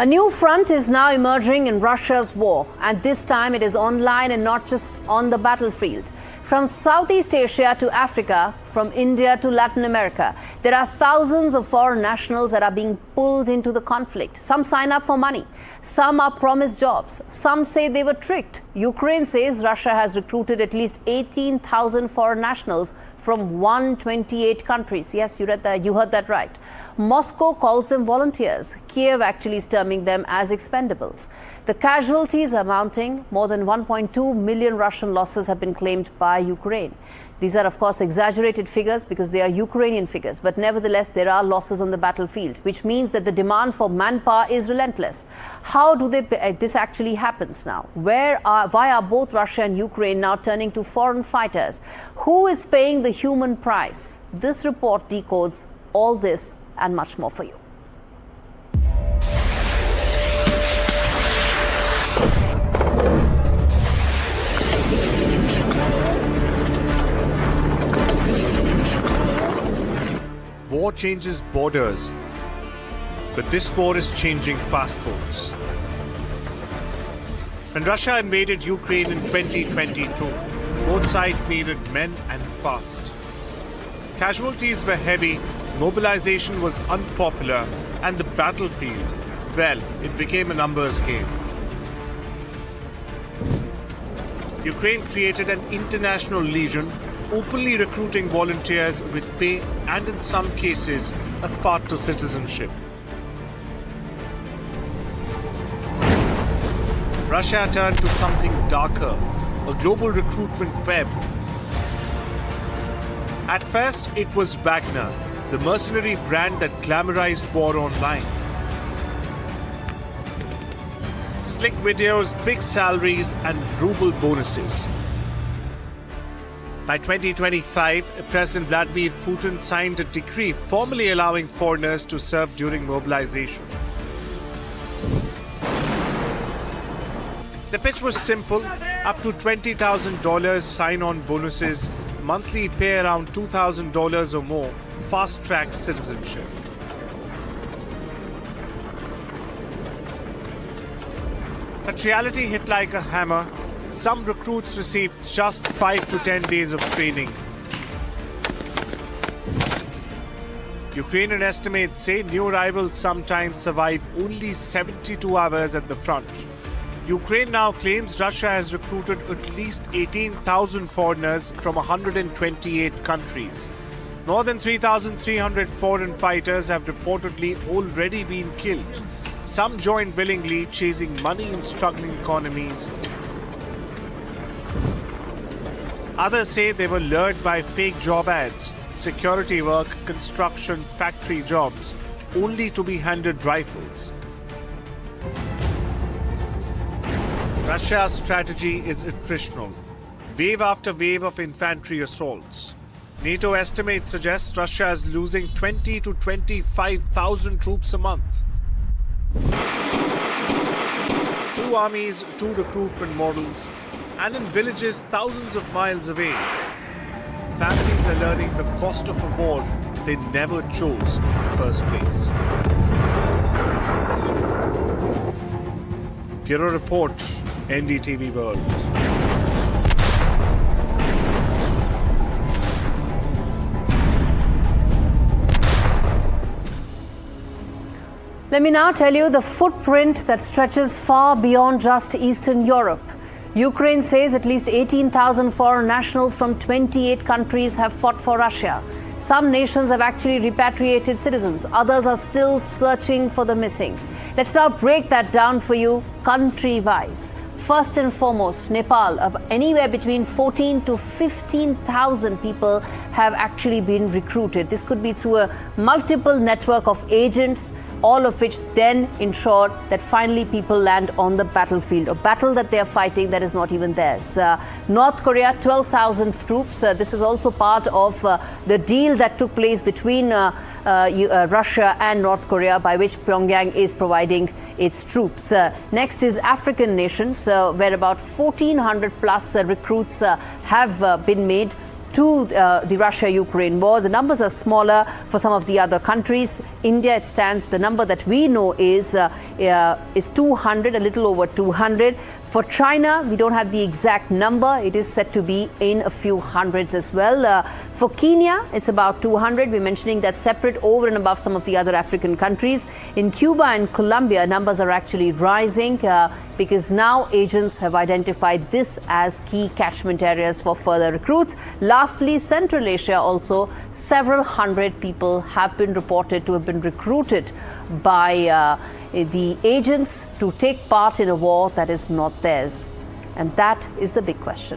A new front is now emerging in Russia's war, and this time it is online and not just on the battlefield. From Southeast Asia to Africa, from India to Latin America, there are thousands of foreign nationals that are being pulled into the conflict. Some sign up for money, some are promised jobs, some say they were tricked. Ukraine says Russia has recruited at least 18,000 foreign nationals from 128 countries. Yes, you heard that right. Moscow calls them volunteers. Kiev actually is terming them as expendables. The casualties are mounting. More than 1.2 million Russian losses have been claimed by Ukraine. These are, of course, exaggerated figures because they are Ukrainian figures. But nevertheless, there are losses on the battlefield, which means that the demand for manpower is relentless. How do this actually happens now? Why are both Russia and Ukraine now turning to foreign fighters? Who is paying the human price? This report decodes all this and much more for you. War changes borders, but this war is changing passports. When Russia invaded Ukraine in 2022, both sides needed men and fast. Casualties were heavy, mobilization was unpopular, and the battlefield, well, it became a numbers game. Ukraine created an international legion, openly recruiting volunteers with pay and, in some cases, a path to citizenship. Russia turned to something darker, a global recruitment web. At first, it was Wagner, the mercenary brand that glamorized war online. Slick videos, big salaries, and ruble bonuses. By 2025, President Vladimir Putin signed a decree formally allowing foreigners to serve during mobilization. The pitch was simple: up to $20,000 sign-on bonuses, monthly pay around $2,000 or more, fast-track citizenship. But reality hit like a hammer. Some recruits received just 5 to 10 days of training. Ukrainian estimates say new arrivals sometimes survive only 72 hours at the front. Ukraine now claims Russia has recruited at least 18,000 foreigners from 128 countries. More than 3,300 foreign fighters have reportedly already been killed. Some joined willingly, chasing money in struggling economies. Others say they were lured by fake job ads, security work, construction, factory jobs, only to be handed rifles. Russia's strategy is attritional. Wave after wave of infantry assaults. NATO estimates suggest Russia is losing 20 to 25,000 troops a month. 2 armies, 2 recruitment models, and in villages thousands of miles away. Families are learning the cost of a war they never chose in the first place. Bureau Report, NDTV World. Let me now tell you the footprint that stretches far beyond just Eastern Europe. Ukraine says at least 18,000 foreign nationals from 28 countries have fought for Russia. Some nations have actually repatriated citizens. Others are still searching for the missing. Let's now break that down for you country-wise. First and foremost, Nepal, anywhere between 14 to 15,000 people have actually been recruited. This could be through a multiple network of agents, all of which then ensure that finally people land on the battlefield, a battle that they are fighting that is not even theirs. North Korea, 12,000 troops. This is also part of the deal that took place between Russia and North Korea, by which Pyongyang is providing its troops. Next is African nations, where about 1,400 plus recruits have been made to the Russia-Ukraine war. The numbers are smaller for some of the other countries. India, it stands, the number that we know is 200, a little over 200. For China, we don't have the exact number. It is said to be in a few hundreds as well. For Kenya, it's about 200. We're mentioning that separate over and above some of the other African countries. In Cuba and Colombia, numbers are actually rising because now agents have identified this as key catchment areas for further recruits. Lastly, Central Asia also, several hundred people have been reported to have been recruited by the agents to take part in a war that is not theirs. And that is the big question.